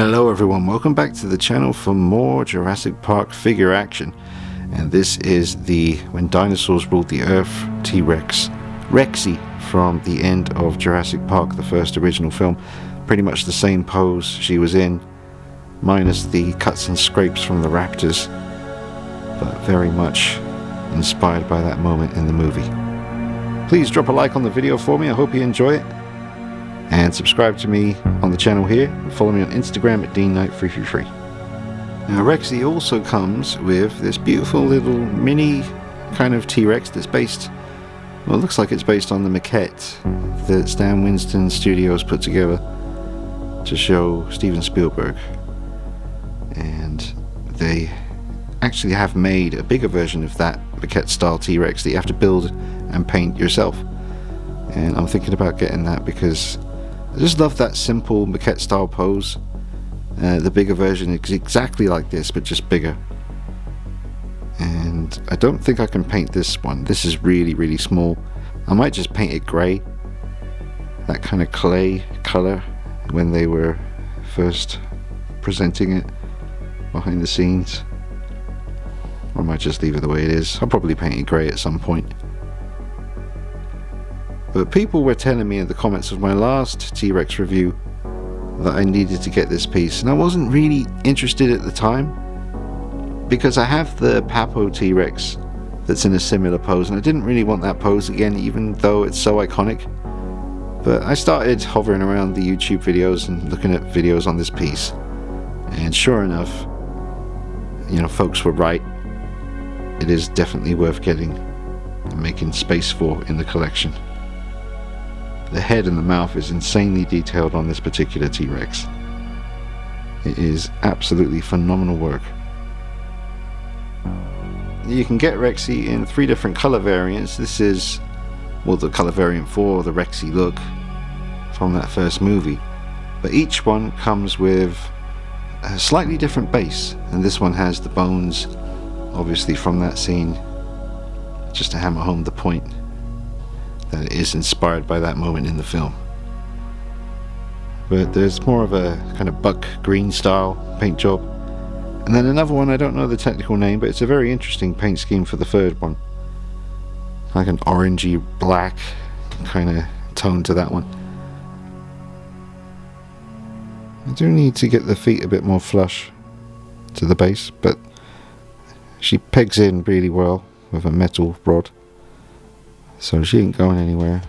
Hello everyone, welcome back to the channel for more Jurassic Park figure action. And this is the When Dinosaurs Ruled the Earth T-Rex Rexy from the end of Jurassic Park, the first original film. Pretty much the same pose she was in, minus the cuts and scrapes from the raptors, but very much inspired by that moment in the movie. Please drop a like on the video for me, I hope you enjoy it. And subscribe to me on the channel here, and follow me on Instagram at DeanKnight333. Now Rexy also comes with this beautiful little mini kind of T-Rex that's based, well, it looks like it's based on the maquette that Stan Winston Studios put together to show Steven Spielberg. And they actually have made a bigger version of that maquette style T-Rex that you have to build and paint yourself. And I'm thinking about getting that because I just love that simple maquette style pose. The bigger version is exactly like this, but just bigger. And I don't think I can paint this one. This is really, really small. I might just paint it grey. That kind of clay colour when they were first presenting it behind the scenes. Or I might just leave it the way it is. I'll probably paint it grey at some point. But people were telling me in the comments of my last T-Rex review that I needed to get this piece, and I wasn't really interested at the time because I have the Papo T-Rex that's in a similar pose, and I didn't really want that pose again, even though it's so iconic. But I started hovering around the YouTube videos and looking at videos on this piece, and sure enough, you know, folks were right. It is definitely worth getting and making space for in the collection. The head and the mouth is insanely detailed on this particular T-Rex. It is absolutely phenomenal work. You can get Rexy in 3 different color variants. This is, well, the color variant for the Rexy look from that first movie. But each one comes with a slightly different base, and this one has the bones, obviously from that scene, just to hammer home the point that it is inspired by that moment in the film. But there's more of a kind of buck green style paint job, and then another one, I don't know the technical name, but it's a very interesting paint scheme for the third one, like an orangey black kind of tone to that one. I do need to get the feet a bit more flush to the base, but she pegs in really well with a metal rod, so she ain't going anywhere.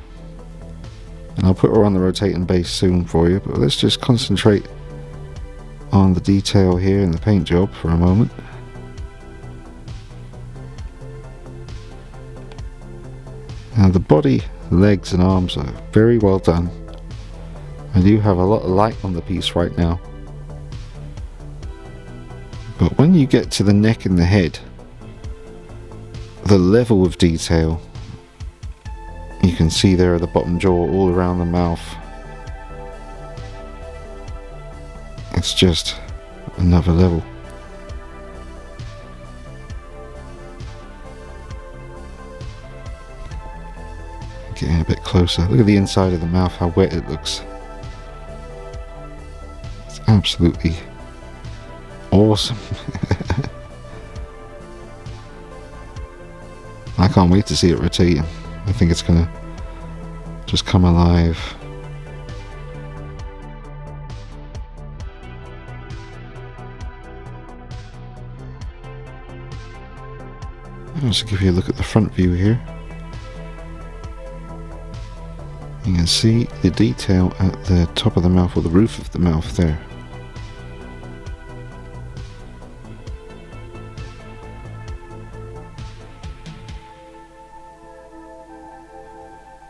And I'll put her on the rotating base soon for you, but let's just concentrate on the detail here in the paint job for a moment. Now the body, legs and arms are very well done. I do have a lot of light on the piece right now, but when you get to the neck and the head, the level of detail you can see there at the bottom jaw, all around the mouth, it's just another level. Getting a bit closer, look at the inside of the mouth, how wet it looks. It's absolutely awesome. I can't wait to see it rotating. I think it's gonna just come alive. I'll just give you a look at the front view here. You can see the detail at the top of the mouth, or the roof of the mouth there.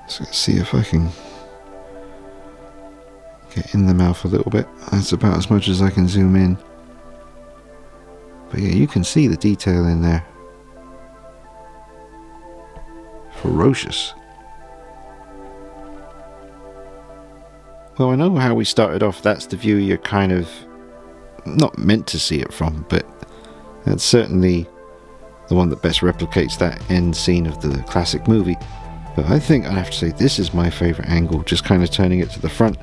So let's see if I can get in the mouth a little bit. That's about as much as I can zoom in. But yeah, you can see the detail in there. Ferocious. Well, I know how we started off. That's the view you're kind of not meant to see it from, but that's certainly the one that best replicates that end scene of the classic movie. But I think I'd have to say this is my favourite angle, just kind of turning it to the front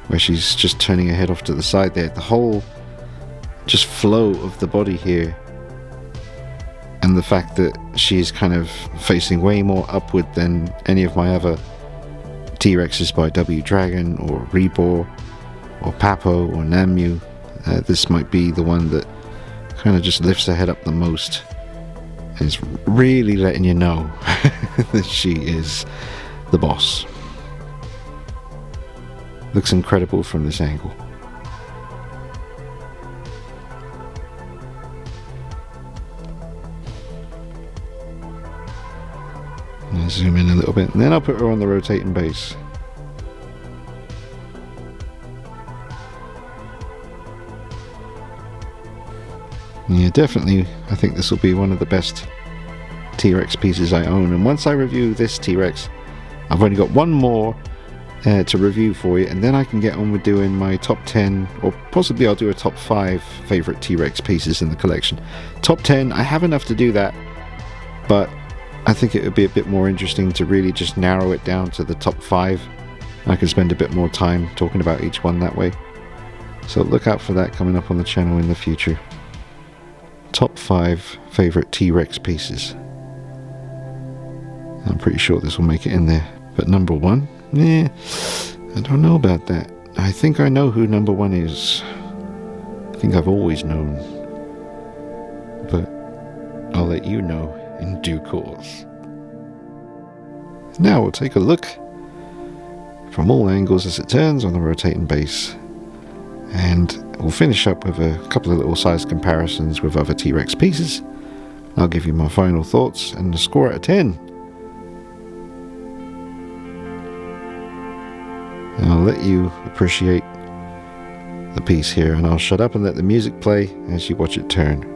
where she's just turning her head off to the side there. The whole just flow of the body here, and the fact that she's kind of facing way more upward than any of my other T-Rexes by W Dragon or Rebor or Papo or Nanmu. This might be the one that kind of just lifts her head up the most, and is really letting you know that she is the boss. Looks incredible from this angle. I'll zoom in a little bit, and then I'll put her on the rotating base. Yeah, definitely, I think this will be one of the best T-Rex pieces I own. And once I review this T-Rex, I've only got one more to review for you, and then I can get on with doing my top 10, or possibly I'll do a top 5 favourite T-Rex pieces in the collection. Top 10, I have enough to do that, but I think it would be a bit more interesting to really just narrow it down to the top 5. I can spend a bit more time talking about each one that way. So look out for that coming up on the channel in the future. Top 5 favourite T-Rex pieces. I'm pretty sure this will make it in there. But number 1? I don't know about that. I think I know who number 1 is. I think I've always known. But I'll let you know in due course. Now we'll take a look from all angles as it turns on the rotating base, and we'll finish up with a couple of little size comparisons with other T-Rex pieces. I'll give you my final thoughts and the score out of 10. And I'll let you appreciate the piece here, and I'll shut up and let the music play as you watch it turn.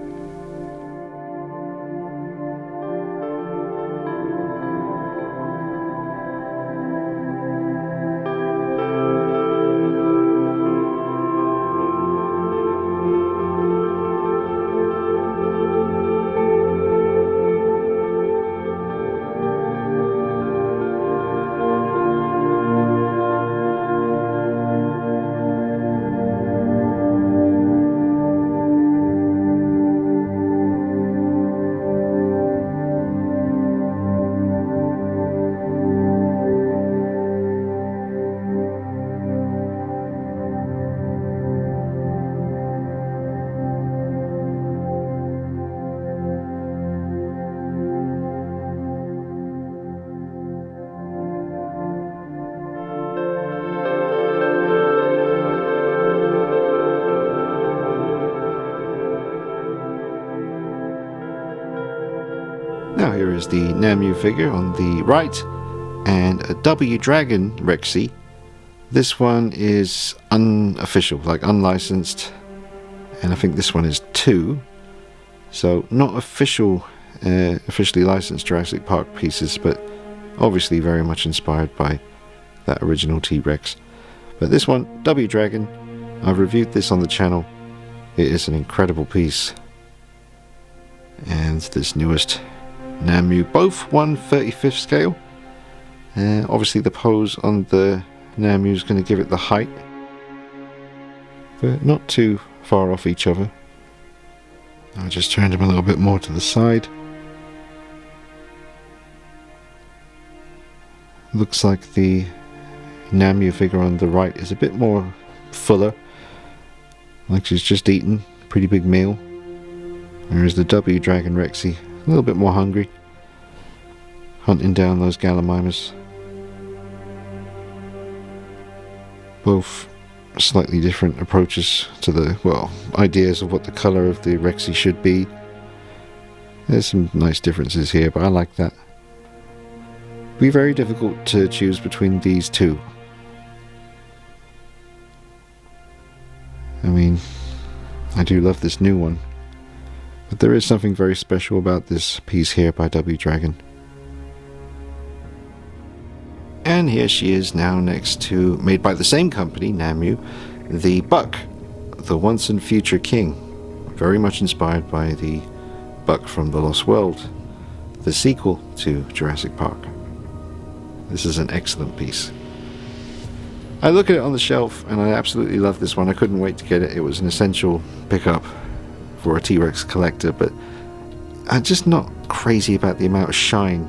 Now here is the Nanmu figure on the right, and a W Dragon Rexy. This one is unofficial, like unlicensed, and I think this one is 2. So not officially licensed Jurassic Park pieces, but obviously very much inspired by that original T-Rex. But this one, W Dragon, I've reviewed this on the channel. It is an incredible piece. And this newest Nanmu, both 1/35th scale. Obviously the pose on the Nanmu is going to give it the height, but not too far off each other. I just turned him a little bit more to the side. Looks like the Nanmu figure on the right is a bit more fuller, like she's just eaten a pretty big meal, whereas the W Dragon Rexy a little bit more hungry, hunting down those Gallimimus. Both slightly different approaches to the, well, ideas of what the colour of the Rexy should be. There's some nice differences here, but I like that. It'd be very difficult to choose between these two. I mean, I do love this new one, but there is something very special about this piece here by W Dragon. And here she is now next to, made by the same company, Nanmu, the Buck, the once and future king. Very much inspired by the Buck from The Lost World, the sequel to Jurassic Park. This is an excellent piece. I look at it on the shelf and I absolutely love this one. I couldn't wait to get it. It was an essential pickup for a T-Rex collector, but I'm just not crazy about the amount of shine,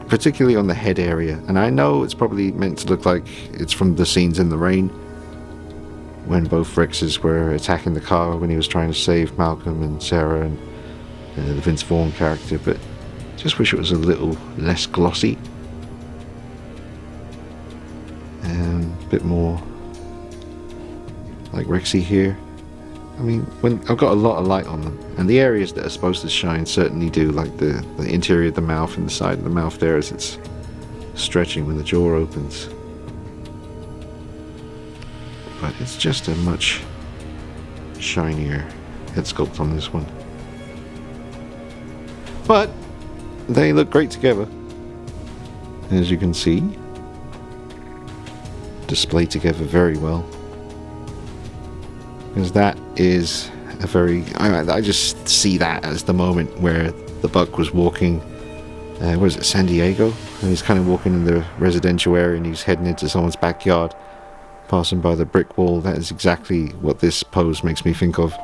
particularly on the head area. And I know it's probably meant to look like it's from the scenes in the rain when both Rexes were attacking the car when he was trying to save Malcolm and Sarah and the Vince Vaughn character, but just wish it was a little less glossy and a bit more like Rexy here. I mean, when I've got a lot of light on them, and the areas that are supposed to shine certainly do, like the interior of the mouth and the side of the mouth there as it's stretching when the jaw opens. But it's just a much shinier head sculpt on this one. But they look great together, as you can see, displayed together very well. Because that is a very, I just see that as the moment where the buck was walking, was it San Diego? And he's kind of walking in the residential area and he's heading into someone's backyard, passing by the brick wall. That is exactly what this pose makes me think of.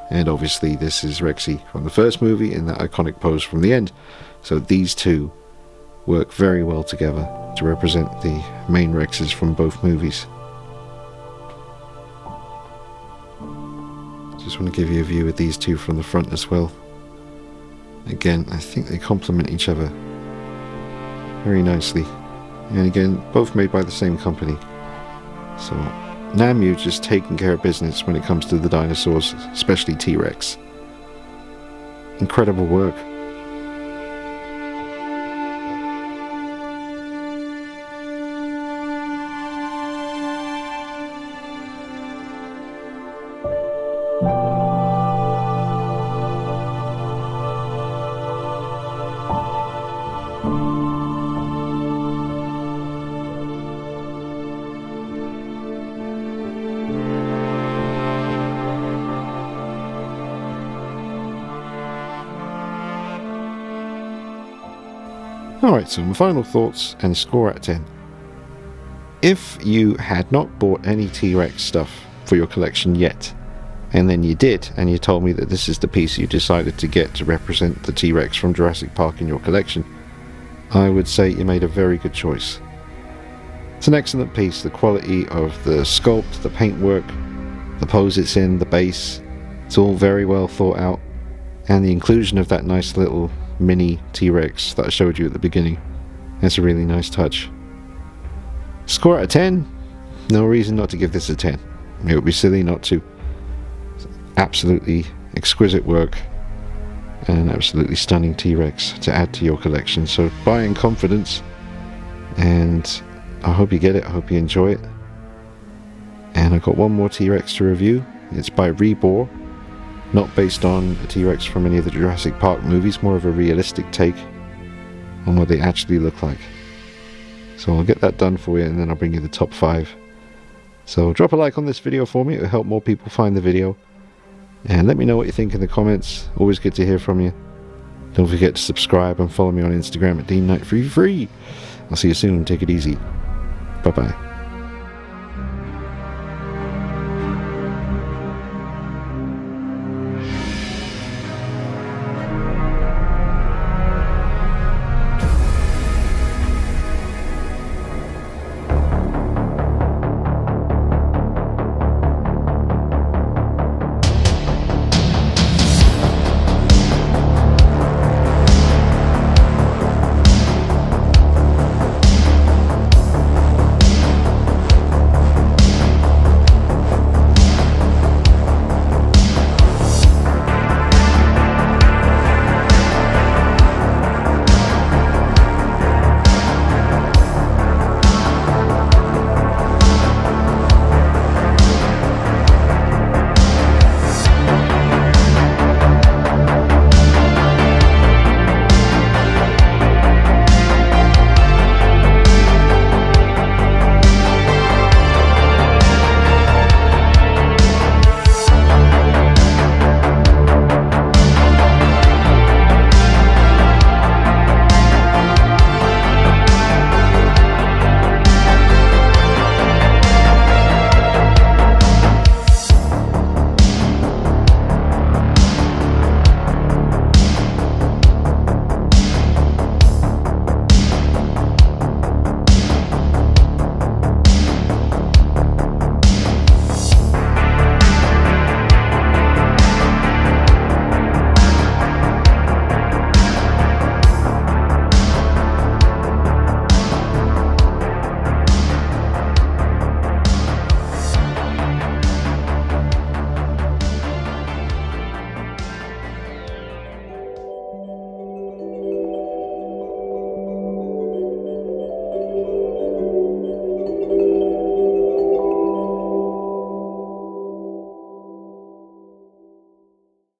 And obviously this is Rexy from the first movie in that iconic pose from the end. So these two work very well together to represent the main Rexes from both movies. Just want to give you a view of these two from the front as well. Again, I think they complement each other very nicely. And again, both made by the same company. So Nanmu just taking care of business when it comes to the dinosaurs, especially T-Rex. Incredible work. Alright, so my final thoughts and score out of 10. If you had not bought any T-Rex stuff for your collection yet, and then you did, and you told me that this is the piece you decided to get to represent the T-Rex from Jurassic Park in your collection, I would say you made a very good choice. It's an excellent piece. The quality of the sculpt, the paintwork, the pose it's in, the base, it's all very well thought out, and the inclusion of that nice little mini T-Rex that I showed you at the beginning, that's a really nice touch. Score out of 10? No reason not to give this a 10. It would be silly not to. Absolutely exquisite work and an absolutely stunning T-Rex to add to your collection. So buy in confidence, and I hope you get it. I hope you enjoy it. And I've got one more T-Rex to review. It's by Rebor, not based on a T-Rex from any of the Jurassic Park movies, more of a realistic take on what they actually look like. So I'll get that done for you, and then I'll bring you the top 5. So drop a like on this video for me. It will help more people find the video. And let me know what you think in the comments. Always good to hear from you. Don't forget to subscribe and follow me on Instagram at DeanKnight33. I'll see you soon. Take it easy. Bye bye.